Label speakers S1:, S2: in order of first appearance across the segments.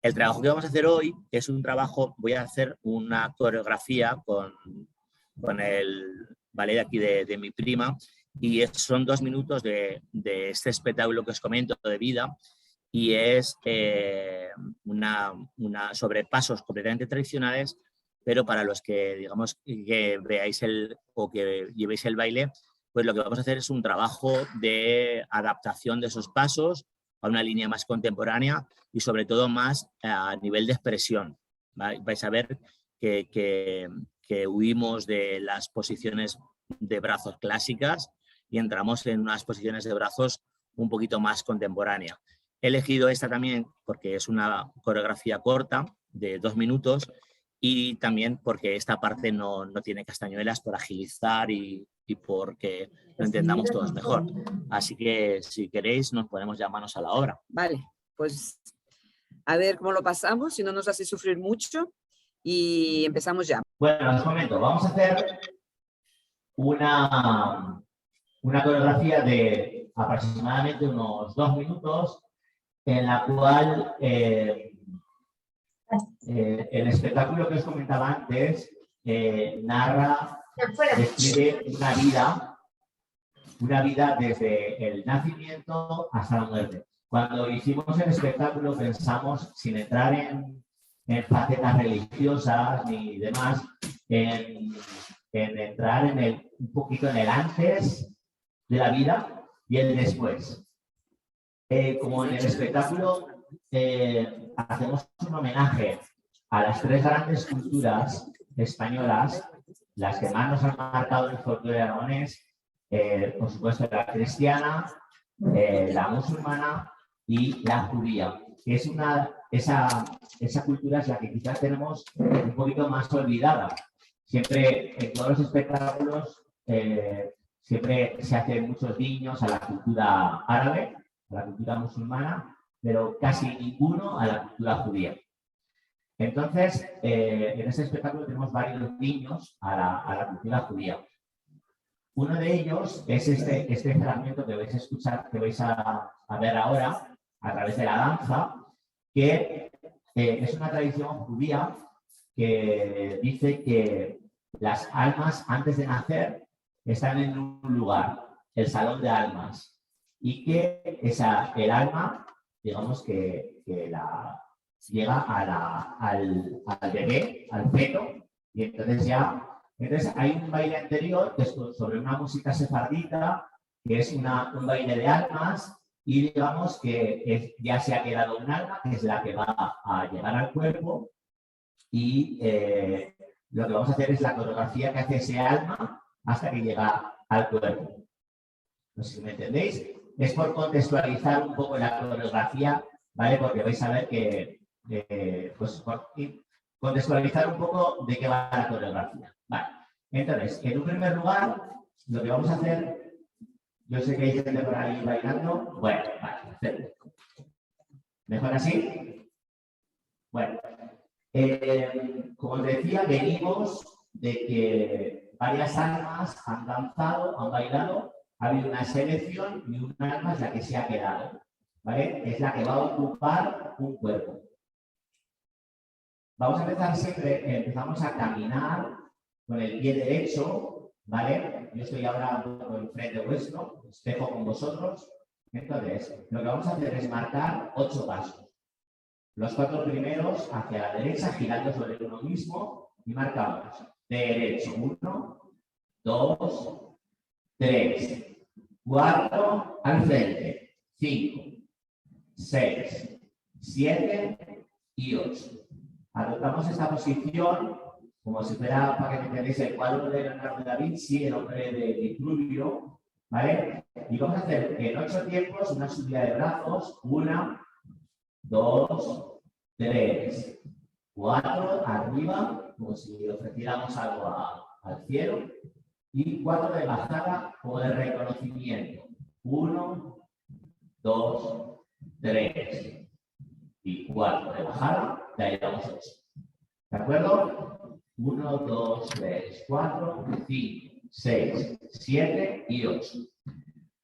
S1: El trabajo que vamos a hacer hoy es un trabajo, voy a hacer una coreografía con el ballet de aquí de mi prima, y son 2 minutos de este espectáculo que os comento de vida, y es sobre pasos completamente tradicionales, pero para los que, digamos, que veáis o que llevéis el baile, pues lo que vamos a hacer es un trabajo de adaptación de esos pasos a una línea más contemporánea y sobre todo más a nivel de expresión. Vais a ver que huimos de las posiciones de brazos clásicas y entramos en unas posiciones de brazos un poquito más contemporáneas. He elegido esta también porque es una coreografía corta de 2 minutos y también porque esta parte no tiene castañuelas, por agilizar y porque lo entendamos todos mejor. Así que si queréis nos ponemos ya manos a la obra.
S2: Vale, pues a ver cómo lo pasamos, si no nos hace sufrir mucho, y empezamos ya.
S1: Bueno, os comento, vamos a hacer una coreografía de aproximadamente unos 2 minutos en la cual el espectáculo que os comentaba antes describe una vida desde el nacimiento hasta la muerte. Cuando hicimos el espectáculo pensamos, sin entrar en facetas religiosas ni demás, en entrar un poquito en el antes de la vida y el después. Como en el espectáculo hacemos un homenaje a las 3 grandes culturas españolas, las que más nos han marcado el folclore aragonés, por supuesto la cristiana, la musulmana y la judía, que es esa cultura es la que quizás tenemos un poquito más olvidada. Siempre en todos los espectáculos siempre se hacen muchos guiños a la cultura árabe, a la cultura musulmana, pero casi ninguno a la cultura judía. Entonces, en este espectáculo tenemos varios guiños a la cultura judía. Uno de ellos es este fragmento que vais a escuchar, que vais a ver ahora a través de la danza, que es una tradición judía que dice que las almas antes de nacer están en un lugar, el salón de almas, y que el alma, digamos que llega al bebé, al feto, y entonces hay un baile anterior que es sobre una música sefardita, que es un baile de almas, y digamos que ya se ha quedado un alma, que es la que va a llegar al cuerpo, y lo que vamos a hacer es la coreografía que hace ese alma hasta que llega al cuerpo. No sé si me entendéis. Es por contextualizar un poco la coreografía, ¿vale? Porque vais a ver que, pues, contextualizar un poco de qué va la coreografía. Vale. Entonces, en un primer lugar, lo que vamos a hacer, yo sé que hay gente por ahí bailando. Bueno, vale, perfecto. ¿Mejor así? Bueno, como os decía, venimos de que varias almas han danzado, han bailado, ha habido una selección y un alma es la que se ha quedado, ¿vale? Es la que va a ocupar un cuerpo. Vamos a empezar siempre, empezamos a caminar con el pie derecho, ¿vale? Yo estoy ahora un poco enfrente vuestro, espejo con vosotros. Entonces, lo que vamos a hacer es marcar 8 pasos. Los 4 primeros hacia la derecha, girando sobre uno mismo, y marcamos derecho 1, 2, 3, 4, al frente, 5, 6, 7 y 8. Adoptamos esta posición como si fuera, para que me entendáis, el cuadro de Leonardo da Vinci, el hombre de Vitruvio, ¿vale? Y vamos a hacer en 8 tiempos una subida de brazos, 1, 2, 3, 4, arriba, como si ofreciéramos algo al cielo, y 4 de bajada como de reconocimiento, 1, 2, 3 y 4 de bajada, de ahí damos 8. ¿De acuerdo? 1, 2, 3, 4, 5, 6, 7 y 8.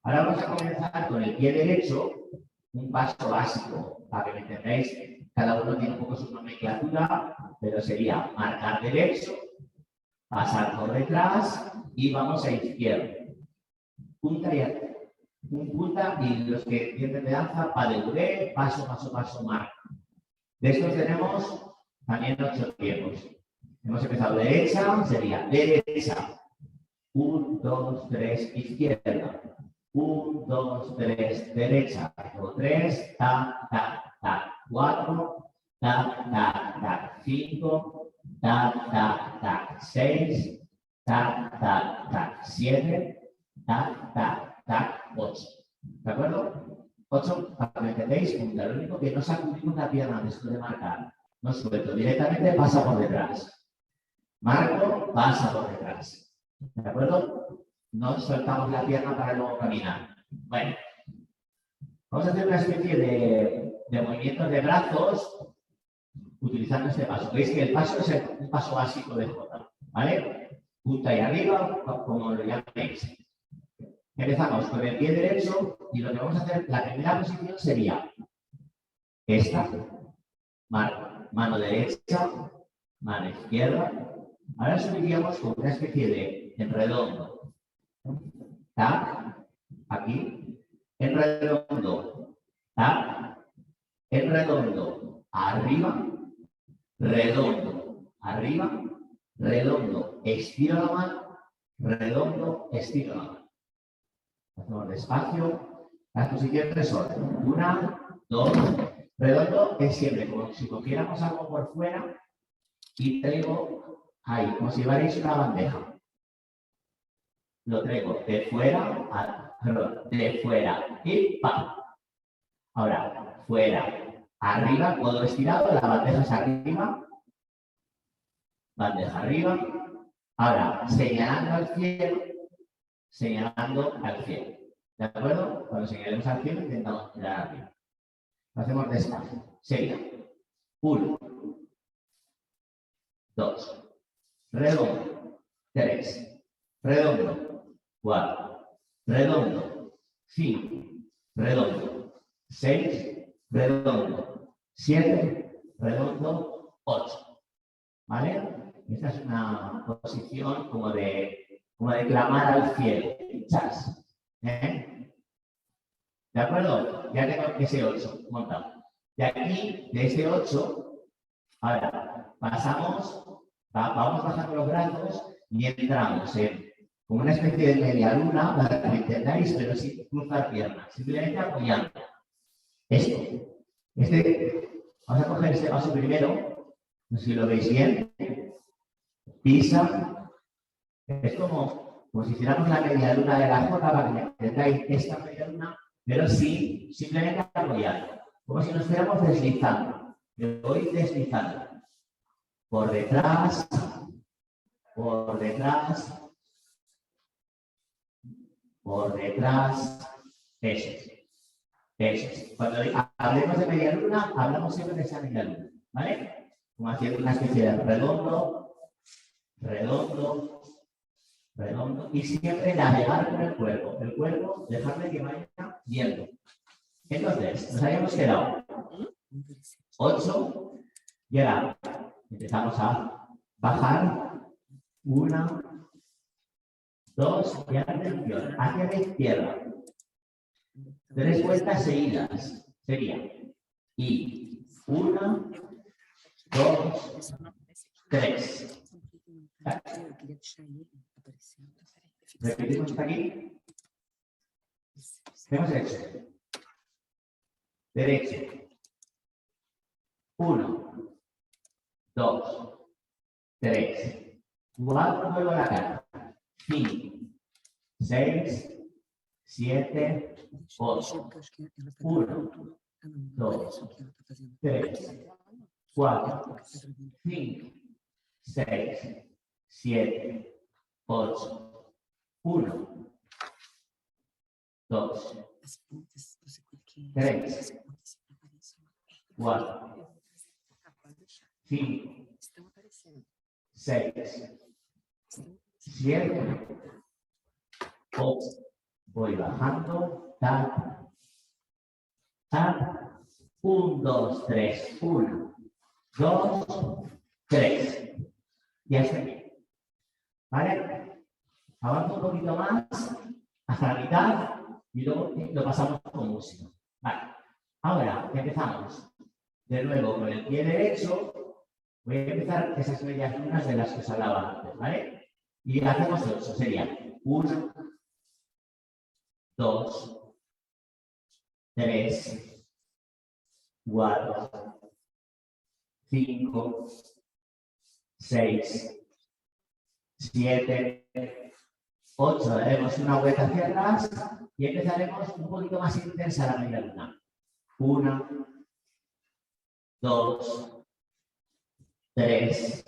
S1: Ahora vamos a comenzar con el pie derecho, un paso básico, para que me entendáis. cada uno tiene un poco su nomenclatura, pero sería marcar derecho, pasar por detrás y vamos a izquierda. Punta y los que entienden de danza, pas de bourrée, paso, paso, paso, marca. De estos tenemos también 8 tiempos. Hemos empezado derecha, sería derecha. 1, 2, 3, izquierda. 1, 2, 3, derecha. 3, tac, tac, tac. 4, tac, tac, tac. 5, tac, tac, tac. 6, tac, tac, tac. 7, tac, tac, tac. 8. ¿De acuerdo? 8, para que me entendéis, lo único que no sacudimos la pierna después de marcar. No suelto, directamente pasa por detrás. Marco, pasa por detrás. ¿De acuerdo? No soltamos la pierna para luego caminar. Bueno, vamos a hacer una especie de movimientos de brazos utilizando este paso. Veis que el paso es un paso básico de Jota, ¿vale? Punta y arriba, como lo llaméis. Empezamos con el pie derecho y lo que vamos a hacer, la primera posición sería esta. Mano derecha, mano izquierda. Ahora subiríamos con una especie de redondo. Tac, aquí. En redondo. Tac. En redondo. Arriba. Redondo. Arriba. Redondo. Estiro la mano. Redondo. Estiro la mano. Hacemos despacio. Las posiciones son 1, 2. Redondo es siempre como si cogiéramos algo por fuera y traigo ahí, como si llevarais una bandeja. Lo traigo de fuera, de fuera y ¡pam! Ahora, fuera, arriba, codo estirado, la bandeja es arriba, bandeja arriba. Ahora, señalando al cielo, ¿de acuerdo? Cuando señalemos al cielo, intentamos mirar arriba. Lo hacemos despacio. Sería 1, 2, redondo, 3, redondo, 4, redondo, 5, redondo, 6, redondo, 7, redondo, 8. ¿Vale? Esta es una posición como de clamar al cielo. Chas. ¿De acuerdo? Ya tengo ese 8 montado. De aquí, de ese 8, ahora pasamos, vamos bajando los brazos y entramos en como una especie de media luna, para que me entendáis, pero sin cruzar piernas, simplemente apoyando. Esto. Vamos a coger este paso primero, no sé si lo veis bien. Pisa. Es como si hiciéramos la media luna de la Jota, para que me entendáis esta media luna, pero sí, simplemente apoyando. Como si nos fuéramos deslizando. Me voy deslizando. Por detrás, por detrás, por detrás. Eso es. Cuando hablemos de media luna, hablamos siempre de esa media luna. ¿Vale? Como haciendo una especie de redondo, redondo, redondo. Y siempre navegar con el cuerpo. El cuerpo, dejarle que vaya viendo. Entonces, nos habíamos quedado 8 y ahora empezamos a bajar 1, 2 y atención, hacia la izquierda. 3 vueltas seguidas sería y 1, 2, 3. Repetimos hasta aquí. Hemos hecho derecho. 1, 2, 3, 4, vuelvo a la cara. 5, 6, 7, 8. 1, 2, 3, 4, 5, 6, 7, 8. 1, 2, 3, 4, 5, 6, 7, 8. Voy bajando, tap, tap, 1, 2, 3. 1, 2, 3. Y hasta aquí. ¿Vale? Avanzo un poquito más hasta la mitad y luego lo pasamos con música. Vale. Ahora empezamos de nuevo con el pie derecho. Voy a empezar esas medias lunas de las que os hablaba antes, ¿vale? Y hacemos 8. Sería 1, 2, 3, 4, 5, 6, 7, 8. Daremos una vuelta hacia atrás y empezaremos un poquito más intensa la media luna. 1, 2, 3,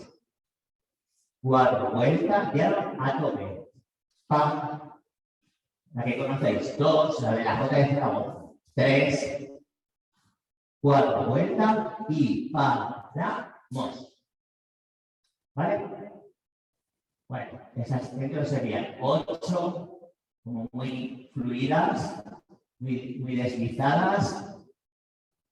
S1: 4. Vuelta y ahora a tope. Pam. La que conocéis. 2, la de la J de Zaragoza. 3, 4. Vuelta y paramos. ¿Vale? Bueno, esas entonces serían 8, como muy fluidas, muy deslizadas.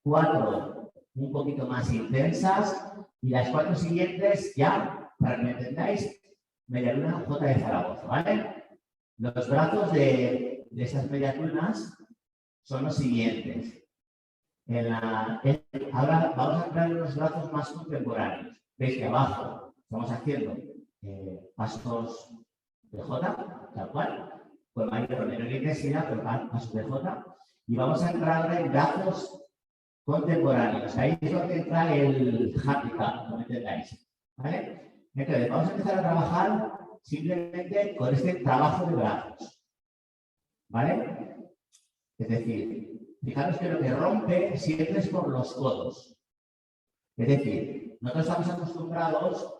S1: 4, un poquito más intensas. Y las 4 siguientes, ya, para que me entendáis, media luna J de Zaragoza, ¿vale? Los brazos de esas medias lunas son los siguientes. Ahora vamos a entrar en los brazos más contemporáneos. Veis que abajo estamos haciendo pasos de J, tal cual, con menor intensidad, pero pasos de J. Y vamos a entrar ahora en brazos contemporáneos. Ahí es donde entra el handicap, no me entendáis. ¿Vale? Entonces, vamos a empezar a trabajar simplemente con este trabajo de brazos. ¿Vale? Es decir, fijaros que lo que rompe siempre es por los codos. Es decir, nosotros estamos acostumbrados,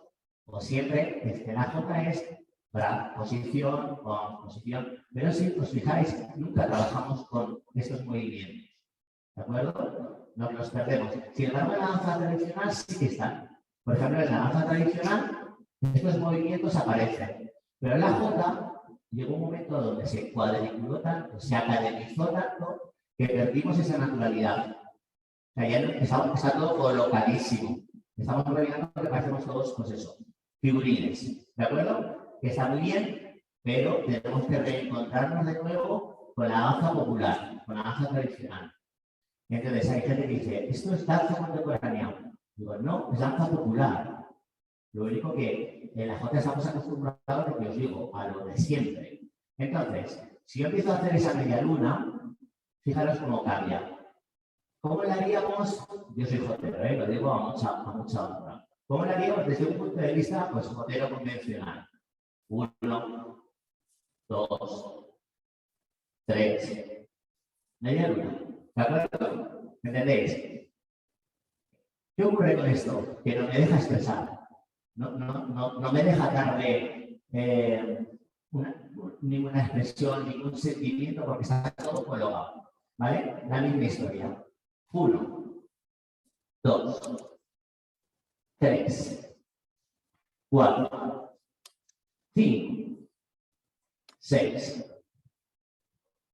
S1: o siempre, que la J es posición con posición, pero si os fijáis, nunca trabajamos con estos movimientos. ¿De acuerdo? No los perdemos. Sin embargo, en la danza tradicional sí que están. Por ejemplo, en la danza tradicional, estos movimientos aparecen. Pero en la J llegó un momento donde se cuadriculó tanto, se academizó tanto, que perdimos esa naturalidad. O sea, ya está todo colocadísimo. Estamos rellenando que parecemos todos, pues eso, figurines. ¿De acuerdo? Que está muy bien, pero tenemos que reencontrarnos de nuevo con la danza popular, con la danza tradicional. Entonces hay gente que dice, ¿esto es danza contemporánea? Digo, no, es danza popular. Lo único que en la J estamos acostumbrados a lo que os digo, a lo de siempre. Entonces, si yo empiezo a hacer esa media luna, fijaros cómo cambia. ¿Cómo la haríamos? Yo soy jotero, lo digo a mucha honra. ¿Cómo la haríamos desde un punto de vista, pues, jotero convencional? 1, 2, 3. Media luna. ¿De acuerdo? ¿Entendéis? ¿Qué ocurre con esto? Que no me deja expresar. No me deja darle ninguna expresión, ningún sentimiento, porque está todo colocado. ¿Vale? La misma historia. 1, 2, 3, 4, 5, 6.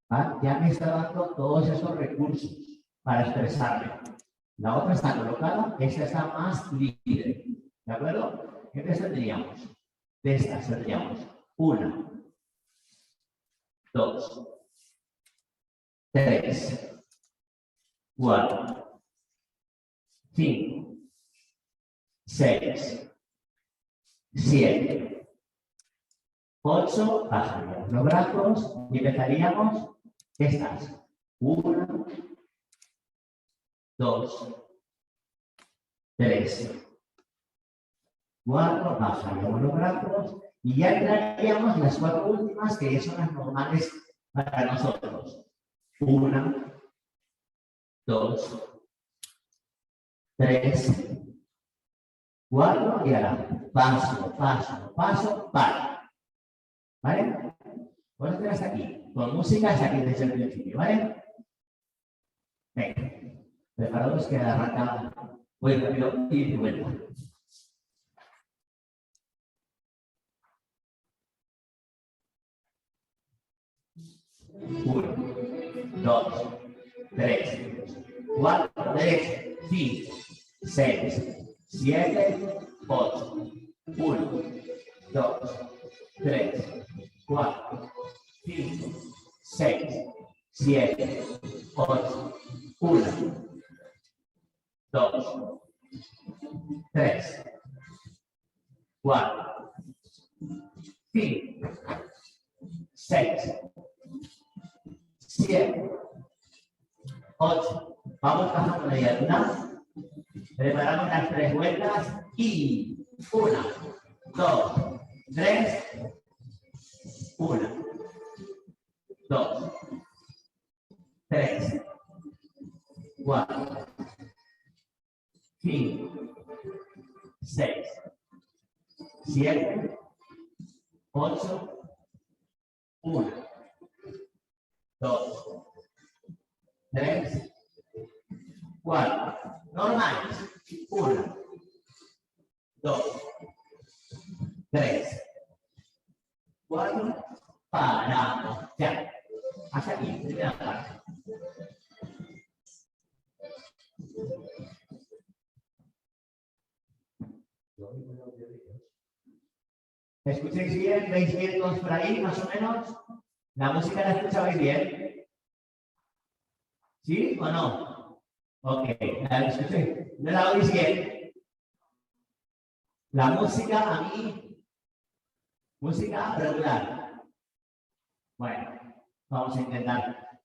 S1: ¿Vale? Ya me está dando todos esos recursos para expresarme. La otra está colocada, esta está más libre. ¿De acuerdo? Entonces tendríamos, de estas tendríamos 1, 2, 3, 4, 5, 6, 7, 8, bajaríamos los brazos y empezaríamos estas. 1, 2, 3, 4, bajaríamos los brazos y ya entraríamos las 4 últimas, que ya son las normales para nosotros. 1, 2, 3, 4 y ahora paso, paso, paso, para. ¿Vale? Vamos a hacer hasta aquí. Con música hasta aquí desde el principio, ¿vale? Venga. Preparados que arranca. Voy rápido y vuelta. 1, 2, 3, 4, derecho, 5, 6, 7, 8, 1, 2, 3, 4, 5, 6, 7, 8, 1, 2, 3, 4, 5, 6, 7, 8. Vamos bajando media luna. Preparamos las 3 vueltas y 1, 2, 3, 1, 2, 3, 4, 5, 6, 7, 8, 1, 2, 3, 4. Normales. 1, 2, 3, 4. Paramos. Ya. Hasta aquí. Primera parte. ¿Escucháis bien? ¿Veis bien todos por ahí, más o menos? ¿La música la escuchabais bien? ¿Sí o no? Ok, la escucháis. ¿No la oís bien? La música a mí, música regular. Bueno, vamos a intentar.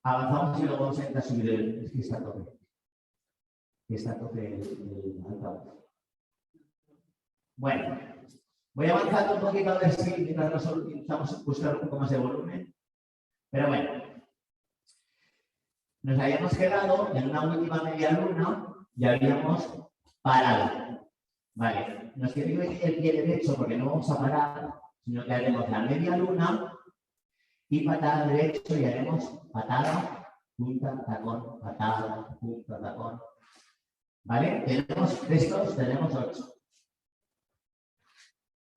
S1: Avanzamos y luego vamos a intentar subir el. Es que está a tope. Está a tope el altavoz. Bueno, voy avanzando un poquito a ver si intentamos buscar un poco más de volumen. Pero bueno, nos habíamos quedado en una última media luna y habíamos parado. Vale, nos quedamos el pie derecho porque no vamos a parar, sino que haremos la media luna y patada derecho y haremos patada, punta, tacón, patada, punta, tacón. ¿Vale? Tenemos estos, tenemos 8.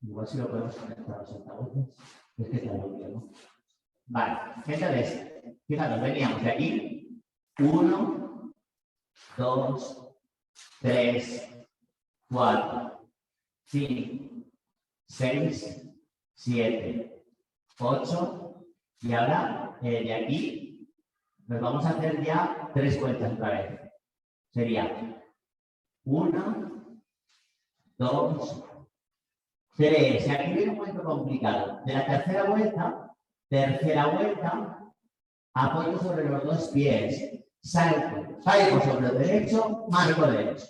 S1: Igual si lo podemos conectar a los altavoces. Es que está bien, ¿no? Vale, entonces, fijaros, veníamos de aquí. 1, 2, 3, 4, 5, 6, 7, 8. Y ahora, de aquí, nos vamos a hacer ya 3 vueltas otra vez. Sería 1, 2, 3. Y aquí viene un momento complicado. De la tercera vuelta, apoyo sobre los 2 pies. Salto sobre el derecho, marco derecho.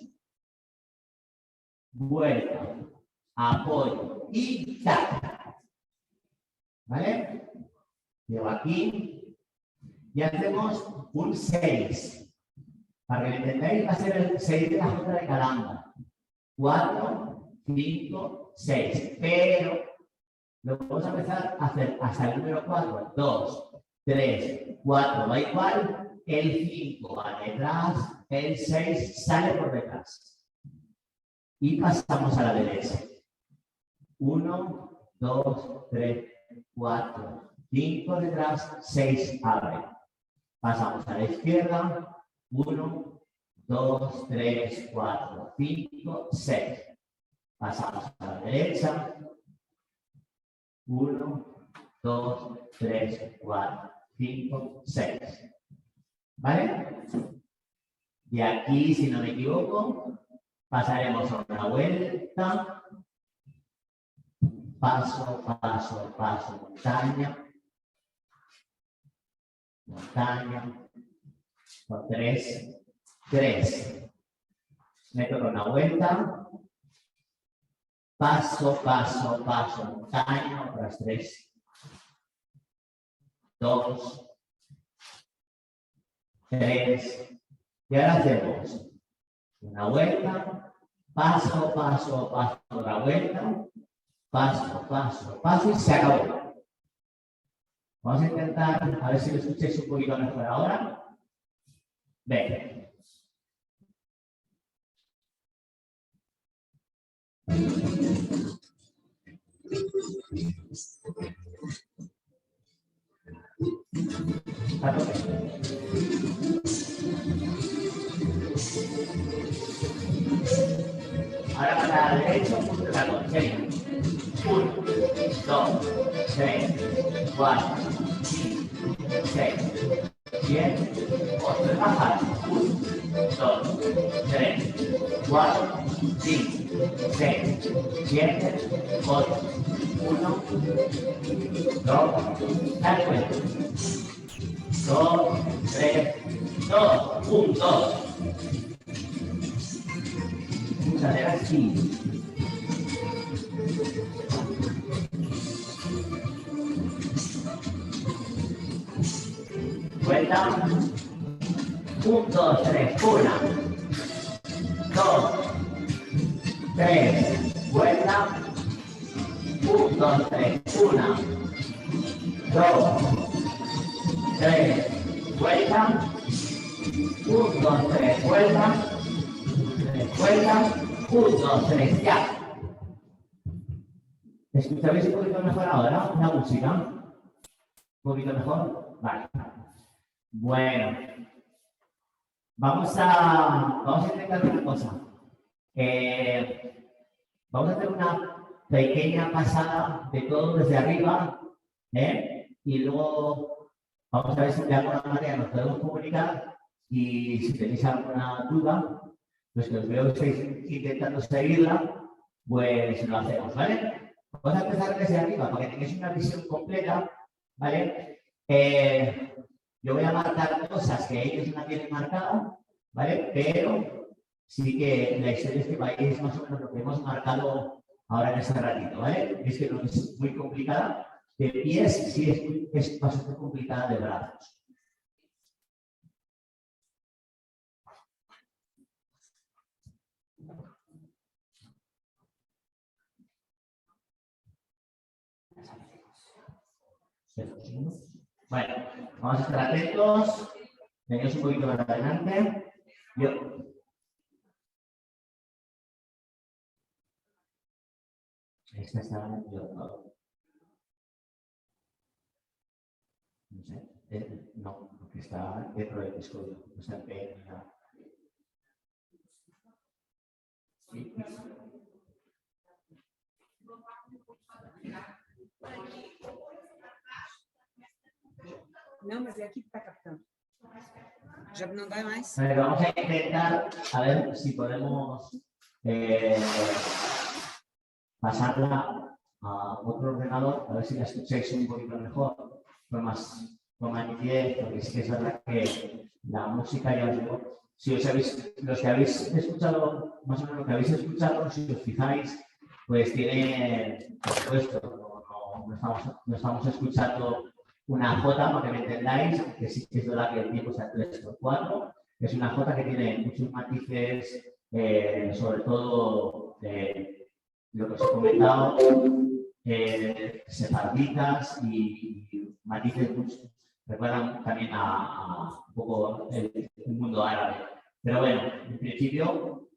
S1: Vuelta, apoyo y tac. ¿Vale? Llevo aquí y hacemos un 6. Para que lo entendáis, va a ser el 6 de la junta de calamba. 4, 5, 6. Pero lo vamos a empezar a hacer hasta el número 4. 2, 3, 4 va igual. El 5 va detrás. El 6 sale por detrás. Y pasamos a la derecha. 1, 2, 3, 4, 5 detrás. 6 abre. Pasamos a la izquierda. 1, 2, 3, 4, 5, 6. Pasamos a la derecha. 1, 2, 3, 4, 5, 6. ¿Vale? Y aquí, si no me equivoco, pasaremos a una vuelta. Paso, paso, paso, montaña. Montaña. 3, 3. Me toca una vuelta. Paso, paso, paso, montaña, otras 3. 2, 3. Y ahora hacemos una vuelta. Paso, paso, paso, otra vuelta. Paso, paso, paso y se acabó. Vamos a intentar, a ver si lo escucháis un poquito mejor ahora. Venga. A tope. Ahora para el derecho, punto de tacón. Sería 1, 2, 3, 4, 5, 6, 7, 8. Bajar. 1, 2, 3, 4, 5, 6, 7, 8. 1, 2, dale cuenta. 2, 3, 2, 1, 2. Muchas así. Cuenta. 1, 2, 3, 1, 2, 3, vuelta. 1, 2, 3, 1, 2, 3, vuelta. 1, 2, 3, vuelta. 3, vuelta. 1, 2, 3, ya. ¿Escucháis un poquito mejor ahora la música? ¿Un poquito mejor? Vale. Bueno. Vamos a intentar una cosa. Vamos a hacer una pequeña pasada de todo desde arriba, y luego vamos a ver si de alguna manera nos podemos comunicar y si tenéis alguna duda, pues que os veo que estáis intentando seguirla, pues lo hacemos, ¿vale? Vamos a empezar desde arriba para que tengáis una visión completa, ¿vale? Yo voy a marcar cosas que ellos no tienen marcadas, ¿vale? Pero sí que la historia es que vayáis más o menos lo que hemos marcado ahora en ese ratito, ¿vale? Es que no es muy complicada. De pies sí es bastante complicada de brazos. Bueno, vamos a estar atentos. Venimos un poquito más adelante. Esta está no sé, no, porque está dentro del disco duro, no está en nada. Sí.
S2: Não, mas é aqui que está captando. Já não dá mais.
S1: Vale, vamos a intentar a ver si podemos pasarla a otro ordenador, a ver si la escucháis un poquito mejor, con más nitidez, porque es que es verdad que la música, ya os digo, si os habéis, los que habéis escuchado, más o menos lo que habéis escuchado, si os fijáis, pues tiene, por supuesto, no estamos escuchando una J, para que me entendáis, que sí que es verdad que el tiempo está 3/4, es una J que tiene muchos matices, sobre todo lo que os he comentado, sefarditas y matices muchos. Recuerdan también a un poco el mundo árabe. Pero bueno, en principio,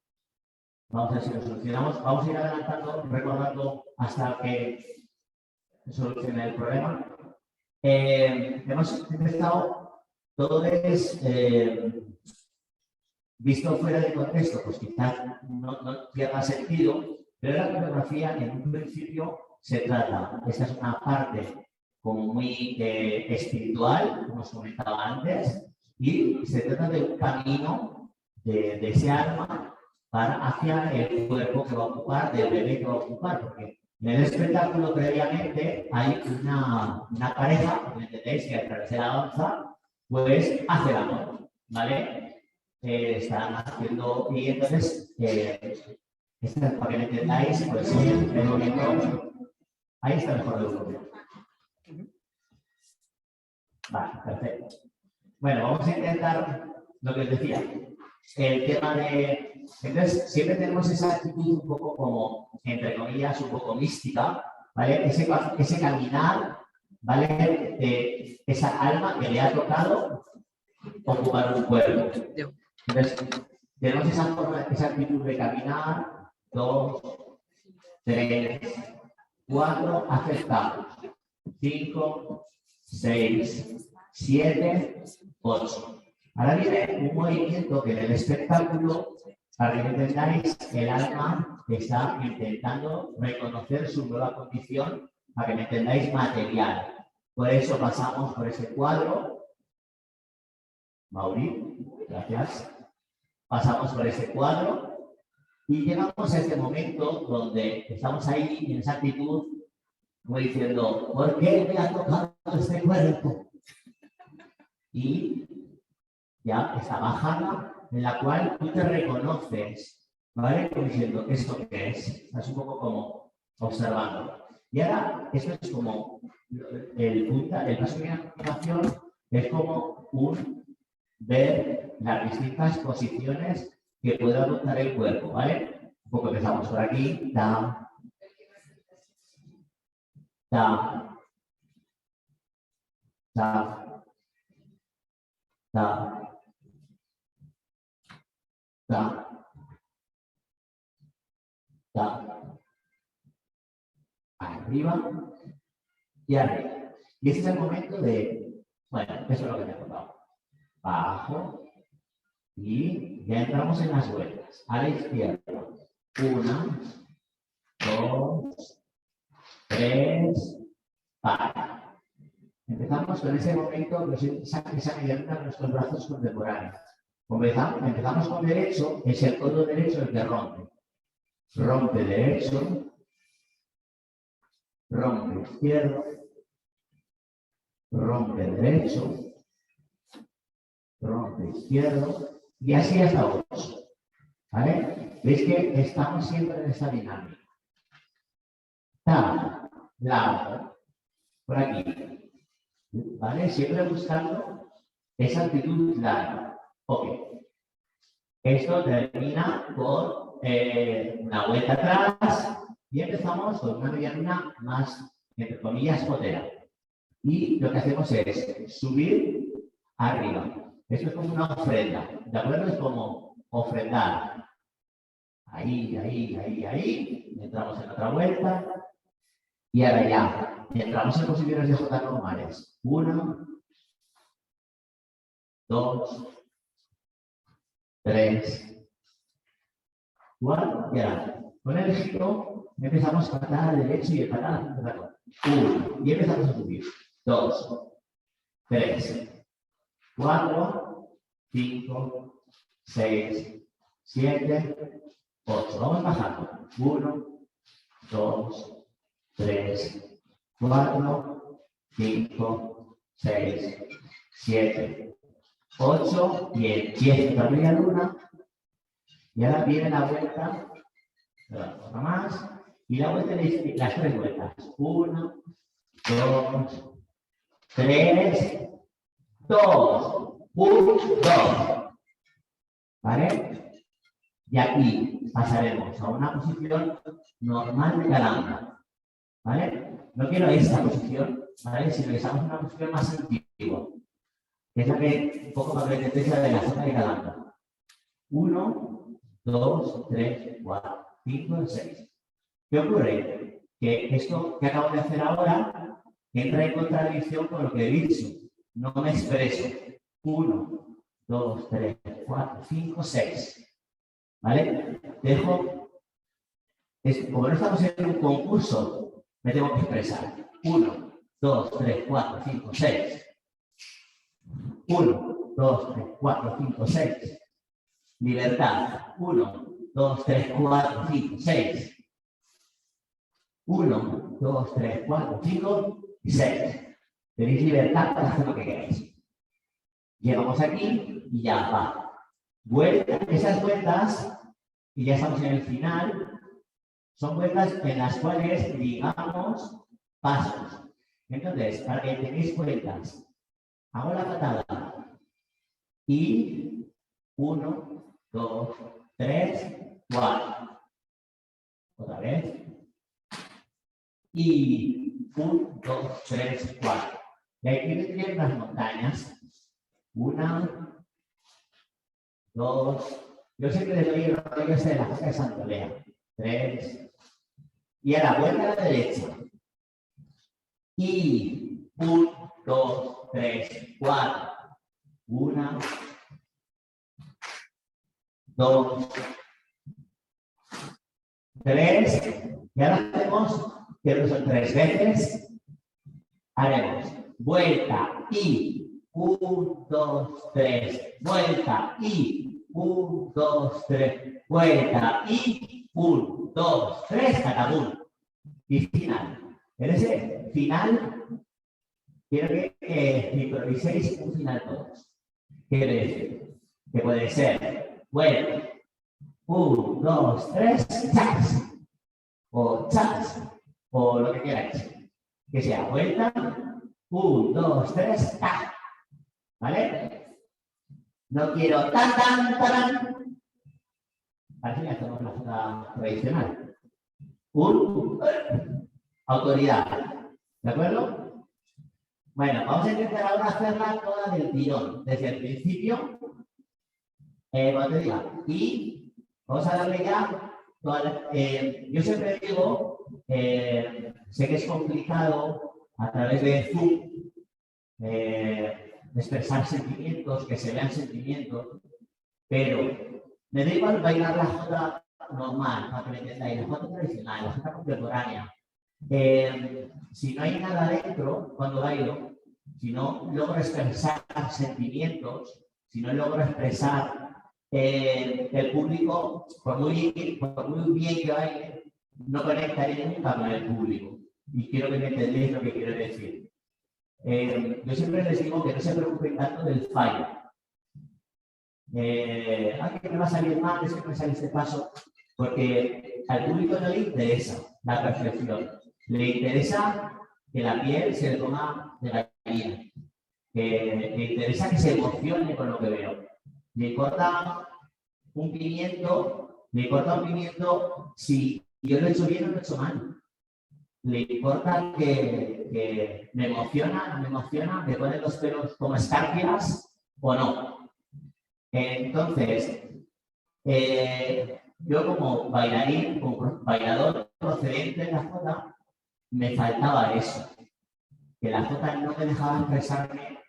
S1: vamos a ver si lo solucionamos. Vamos a ir adelantando, recordando hasta que solucione el problema. Hemos empezado, todo es visto fuera de contexto, pues quizás no pierda sentido, pero la coreografía en un principio se trata, esta es una parte como muy espiritual, como os comentaba antes, y se trata de un camino de ese alma hacia el cuerpo que va a ocupar, del bebé que va a ocupar, porque en el espectáculo previamente hay una pareja, ¿me entendéis? Que a través de la danza, pues hace el amor, ¿vale? Están haciendo, y entonces, para que me entendáis, pues el movimiento, ahí está mejor el movimiento. Vale, perfecto. Bueno, vamos a intentar lo que os decía. El tema de... Entonces, siempre tenemos esa actitud un poco como, entre comillas, un poco mística, ¿vale? Ese caminar, ¿vale? Esa alma que le ha tocado ocupar un cuerpo. Entonces, tenemos esa actitud de caminar, 2, 3, 4, aceptamos. 5, 6, 7, 8. Ahora viene un movimiento que en el espectáculo, para que entendáis, el alma está intentando reconocer su nueva condición, para que me entendáis, material. Por eso pasamos por ese cuadro. Mauri, gracias. Pasamos por ese cuadro y llegamos a este momento donde estamos ahí en esa actitud, como diciendo, ¿por qué me ha tocado este cuerpo? Y ya esta bajada en la cual tú te reconoces, ¿vale? Como diciendo, ¿esto qué es? Estás un poco como observando. Y ahora, esto es como el paso de activación, es como ver las distintas posiciones que puede adoptar el cuerpo, ¿vale? Un poco empezamos por aquí, ta, ta, ta, ta, ta, ta, arriba y arriba. Y ese es el momento de, bueno, eso es lo que me ha contado. Bajo y ya entramos en las vueltas. A la izquierda. 1, 2, 3, para. Empezamos con ese momento, esa medianuna de nuestros brazos contemporáneos. Empezamos con derecho, es el codo derecho el que rompe. Rompe derecho, rompe izquierdo, rompe derecho, rompe izquierdo, y así hasta 8. ¿Vale? Veis que estamos siempre en esta dinámica. Ta, largo, por aquí. ¿Vale? Siempre buscando esa actitud larga. Ok. Esto termina con una vuelta atrás y empezamos con una medianuna más, entre comillas, potera. Y lo que hacemos es subir arriba. Esto es como una ofrenda. ¿De acuerdo? Es como ofrendar. Ahí, ahí, ahí, ahí. Entramos en otra vuelta. Y ahora ya. Entramos en posiciones de J normales. 1, 2, 3, 4. Y ahora, con el giro, empezamos a patada derecho y patada a ratón. 1. Y empezamos a subir. 2, 3, 4, 5, 6, 7, 8. Vamos bajando. 1, 2, 3, 4, 5, 6, 7, 8. Y empieza la media luna. Y ahora viene la vuelta. Otra más. Y la vuelta de las 3 vueltas. 1, 2, 3, 2. 1, 2. ¿Vale? Y aquí pasaremos a una posición normal de calambra. ¿Vale? No quiero esta posición, ¿vale? Sino que estamos en una posición más antigua. Que es la que un poco más beneficia de la zona de calambra. 1, 2, 3, 4, 5, 6. ¿Qué ocurre? Que esto que acabo de hacer ahora entra en contradicción con lo que he dicho. No me expreso. 1, 2, 3, 4, 5, 6. ¿Vale? Dejo. Como no estamos en un concurso, me tengo que expresar. 1, 2, 3, 4, 5, 6. 1, 2, 3, 4, 5, 6. Libertad. 1, 2, 3, 4, 5, 6. 1, 2, 3, 4, 5 y 6. Tenéis libertad para hacer lo que queráis. Llegamos aquí y ya va. Vuelta, esas vueltas, y ya estamos en el final, son vueltas en las cuales digamos pasos. Entonces, para que tengáis vueltas, hago la patada y 1, 2, 3, 4. Otra vez. Y 1, 2, 3, 4. Y aquí vendrían las montañas. 1, 2. Yo siempre les doy el rollo de la cosa de Santolea. 3. Y a la vuelta a la derecha. Y 1, 2, 3, 4. 1, 2, 3. Y ahora hacemos, que son 3 veces. Haremos vuelta y 1, 2, 3. Vuelta y 1, 2, 3. Vuelta y 1, 2, 3. Catapum. Y final. En ese final, quiero que improviséis un final todos. Quiere decir que puede ser vuelta. 1, 2, 3. ¡Chas! O chas. O lo que queráis. Que sea vuelta. 1, 2, 3. ¡Ta! ¿Vale? No quiero tan, tan, tan. Así hacemos la jugada tradicional. Autoridad. ¿De acuerdo? Bueno, vamos a intentar ahora hacerla toda del tirón. Desde el principio, cuando te diga, y vamos a darle ya. Yo siempre digo, sé que es complicado a través de Zoom expresar sentimientos, que se vean sentimientos, pero me da igual bailar la jota normal, para que me entendáis, la jota tradicional, la jota contemporánea. Si no hay nada dentro cuando bailo, si no logro expresar sentimientos, si no logro expresar el público, por muy bien que baile, no conectaré nunca con el público. Y quiero que me entendéis lo que quiero decir. Yo siempre les digo que no se preocupen tanto del fallo. Que me va a salir mal, es que me sale este paso, porque al público no le interesa la perfección. Le interesa que la piel se le ponga de gallina, que le interesa que se emocione con lo que veo. Le importa un pimiento, si yo lo he hecho bien o lo he hecho mal. Le importa que me emociona, me ponen los pelos como escarpias o no. Entonces, yo como bailarín, como bailador procedente de la jota, me faltaba eso. Que la jota no me dejaba expresarme,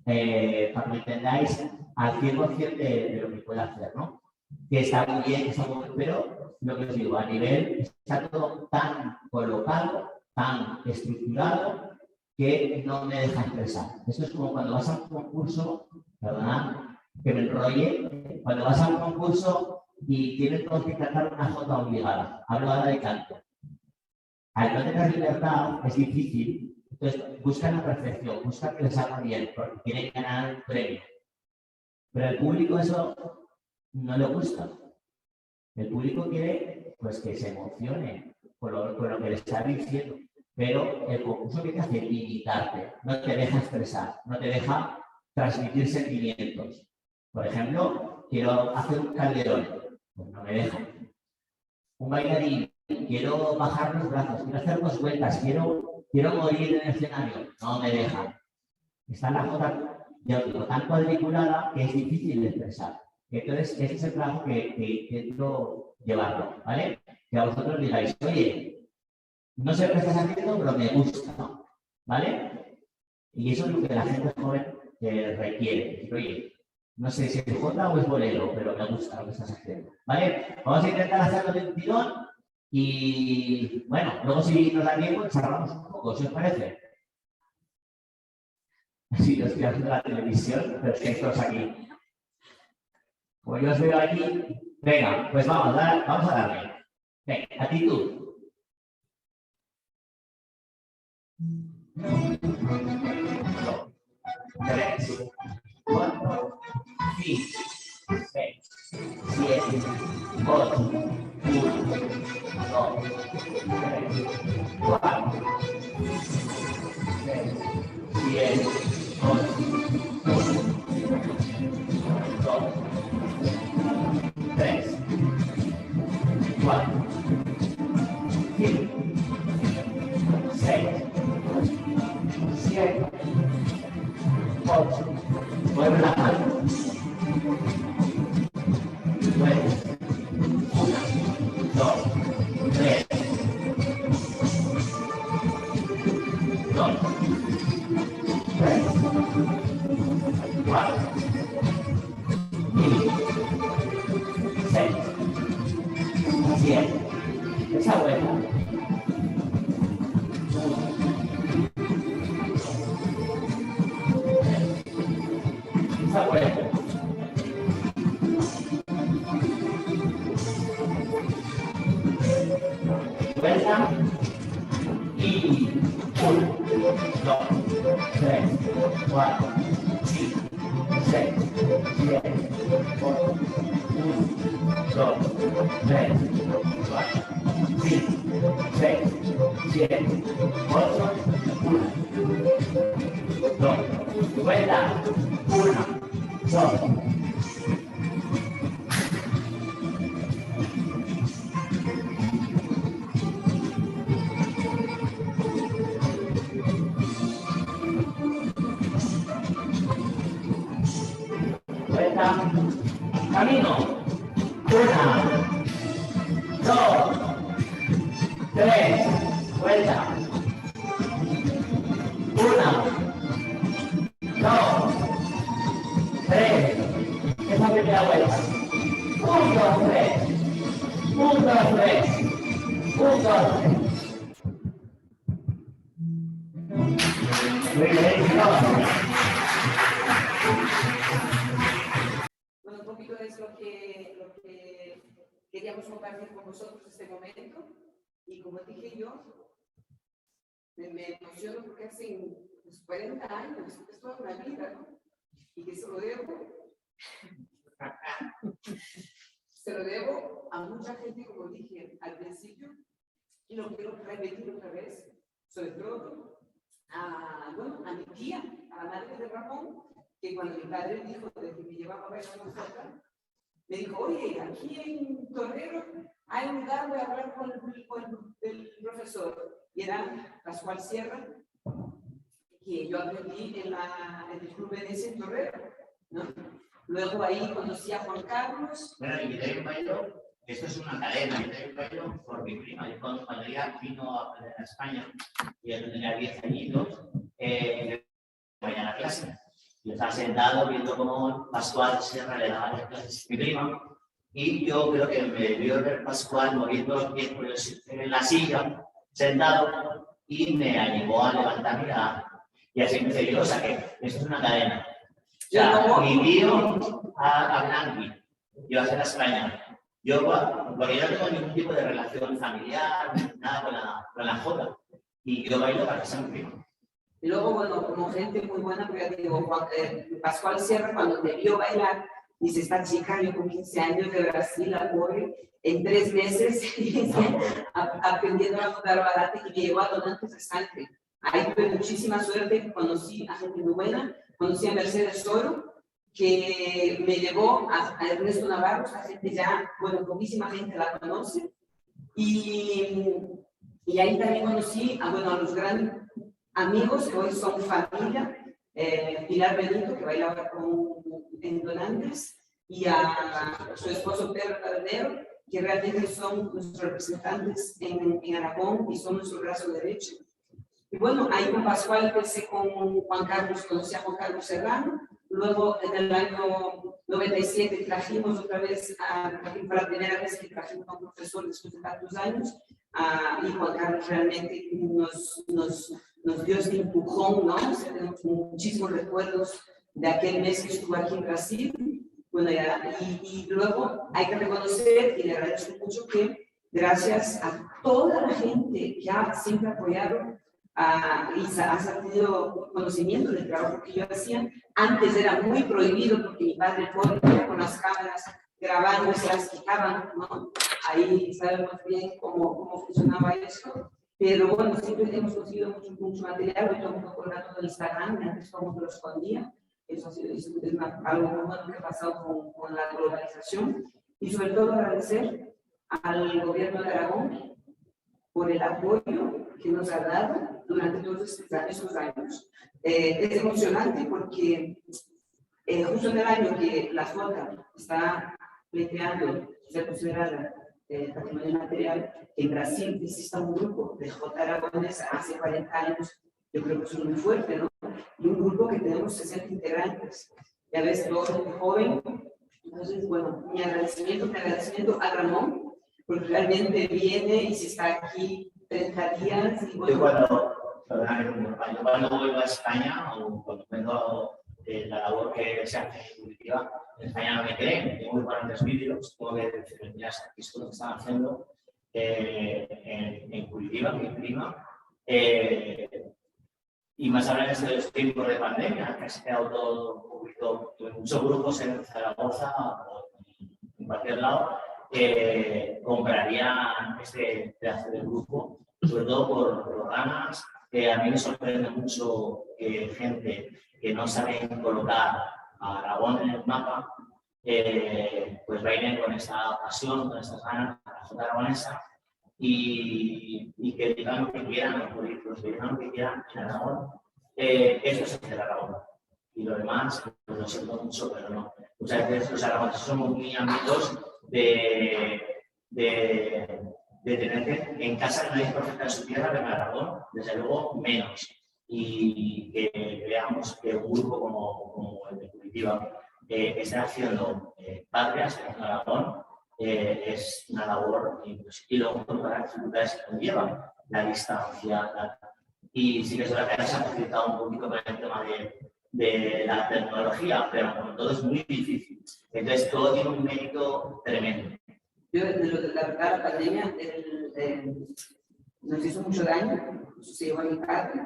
S1: para que me entendáis, al 100% de lo que puedo hacer, ¿no? Que está muy bien, pero lo que os digo, a nivel, está todo tan colocado, tan estructurado, que no me deja expresar. Esto es como cuando vas a un concurso, perdonad, que me enrolle, cuando vas a un concurso y tienes todos que cantar una jota obligada, hablo ahora de canto. Al no tener libertad es difícil, entonces buscan la perfección, buscan que les salga bien, porque quieren ganar un premio. Pero al público eso no le gusta. El público quiere pues, que se emocione con lo que le está diciendo, pero el concurso que te hace limitarte, no te deja expresar, no te deja transmitir sentimientos. Por ejemplo, quiero hacer un calderón, pues no me deja. Un bailarín, quiero bajar los brazos, quiero hacer 2 vueltas, quiero morir en el escenario, no me deja. Está la jota tan cuadriculada que es difícil de expresar. Entonces, este es el trabajo que quiero llevarlo, ¿vale? Que a vosotros digáis, oye, no sé lo que estás haciendo, pero me gusta, ¿vale? Y eso es lo que la gente joven requiere. Decir, oye, no sé si es jota o es bolero, pero me gusta lo que estás haciendo, ¿vale? Vamos a intentar hacerlo de un tirón y, bueno, luego si nos da tiempo, charlamos un poco, ¿si os parece? Sí, lo estoy haciendo en la televisión, pero es que esto es aquí. Como yo os veo aquí, venga, pues vamos a darle. Venga, actitud. 3, 4, 5, 6, 7, 8, 1, 2, 3, 4, 6, 7, 8, 2, 3, 4, 5, 6, 7, 8. Mueve la mano. 9, 1, 2, 3, 2, 3, 4, 5, Esa vuelta. Esa vuelta. Vuelta. Y 1, 2, 3, 4, 5, 6, 7, 8, 1, 2, 3, 4, 5, 6, 7, 8, 1, 2, vuelta, 1, 2. Camino. 1, 2, 3. Vuelta. 1, 2, 3. Esa primera vuelta. 1, 2, 3. 1, 2, 3. 1, 2, 3. Muy bien,
S2: Bueno, un poquito es lo que queríamos compartir con vosotros este momento. Y como dije yo, me emociono porque hace 40 años, es toda una vida, ¿no? Y que se lo debo a mucha gente, como dije al principio, y lo quiero repetir otra vez, sobre todo a mi tía, a la madre de Ramón, que cuando mi padre dijo de que me llevaba a ver a una foto, me dijo, oye, aquí en Torrero hay un lugar, voy a hablar con el profesor. Y era Pascual Sierra, que yo aprendí en el Club Venecia en Torrero, ¿no? Luego ahí conocí a Juan Carlos.
S1: Bueno, y yo bailo, esto es una cadena, yo bailo por mi prima. Yo cuando ella vino a España, y yo tenía 10 añitos, voy a la clase. Yo estaba sentado viendo cómo Pascual Sierra le daba las clases a mi prima, y yo creo que me vio ver Pascual moviendo los pies en la silla, sentado, y me animó a levantarme y así empecé yo. O sea que esto es una cadena. O sea, mi tío a Blanqui, yo a España. Porque yo no tengo ningún tipo de relación familiar, nada con la joda. Y yo bailo para que sea mi primo.
S2: Y luego, bueno, como gente muy buena, porque ya te digo, Pascual Sierra, cuando te vio bailar, dice, esta chica, yo con 15 años de Brasil, la pobre, en 3 meses, aprendiendo a tocar balate, y me llevó a donantes de sangre. Ahí tuve muchísima suerte, conocí a gente muy buena, conocí a Mercedes Toro, que me llevó a Ernesto Navarro, esta gente ya, bueno, poquísima gente la conoce, y ahí también conocí a los grandes amigos que hoy son familia, Pilar Benito, que baila ahora en Donantes, y a su esposo Pedro Caldero, que realmente son nuestros representantes en Aragón y son nuestro brazo derecho. Y bueno, ahí con Pascual empecé con Juan Carlos, conocí a Juan Carlos Serrano. Luego, en el año 97, trajimos otra vez, para la primera vez que trajimos a un profesor después de tantos años, y Juan Carlos realmente nos dio este empujón, ¿no? O sea, tenemos muchísimos recuerdos de aquel mes que estuvo aquí en Brasil. Bueno, y luego hay que reconocer, y le agradezco mucho, que gracias a toda la gente que ha siempre apoyado y ha tenido conocimiento del trabajo que yo hacía. Antes era muy prohibido porque mi padre podía con las cámaras grabando, se las quitaban, ¿no? Ahí sabemos bien cómo funcionaba eso. Pero bueno, siempre hemos conseguido mucho material. Hoy todo el mundo colga todo en Instagram, antes todo el mundo lo escondía. Eso es algo muy bueno que ha pasado con la globalización. Y sobre todo agradecer al gobierno de Aragón por el apoyo que nos ha dado durante todos estos años. Es emocionante porque justo en el año que la Jota está planteando ser considerada patrimonio material, en Brasil existe un grupo de Jota aragonesa hace 40 años, yo creo que es muy fuerte, ¿no? Y un grupo que tenemos 60 integrantes. Ya ves, todo muy joven. Entonces, bueno, mi agradecimiento a Ramón, pues realmente viene y si está aquí 30 días. Y bueno,
S1: yo cuando vuelvo a España o cuando vengo la labor que se hace en Curitiba, en España no me creen. Tengo muy buenos vídeos, tengo que decir, mira, esto es lo que están haciendo en Curitiba, mi prima. Y más ahora en estos tiempos de pandemia, que se ha quedado todo un poquito, muchos grupos en Zaragoza o en cualquier lado, comprarían este pedazo de grupo, sobre todo por ganas. A mí me sorprende mucho que gente que no sabe colocar a Aragón en el mapa, pues vayan con esta pasión, con estas ganas a la zona aragonesa y que digan lo que quieran, los políticos que digan lo que quieran en Aragón. Eso es el Aragón. Y lo demás, pues lo siento mucho, pero no. Muchas veces los aragoneses somos muy amigos de tener que en casa no hay profeta en su tierra, pero en Aragón, desde luego, menos. Y que veamos que un grupo como el de Curitiba está haciendo patrias en Aragón, es una labor, y luego con todas las dificultades que conlleva, la distancia. Y sí que es verdad que se ha facilitado un poquito con el tema de la tecnología, pero como todo es muy difícil. Entonces, todo tiene un mérito tremendo.
S2: Yo, la verdad, la pandemia nos hizo mucho daño, se llevó a mi padre,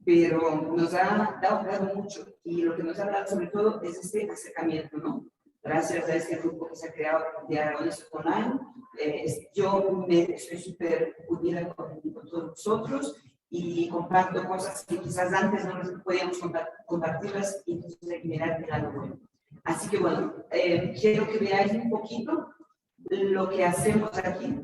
S2: pero nos ha dado mucho. Y lo que nos ha dado sobre todo es este acercamiento, ¿no? Gracias a este grupo que se ha creado de Aragones Online, yo estoy súper unida con todos nosotros y comparto cosas que quizás antes no podíamos compartirlas y entonces hay que mirar el lado bueno. Así que bueno, quiero que veáis un poquito lo que hacemos aquí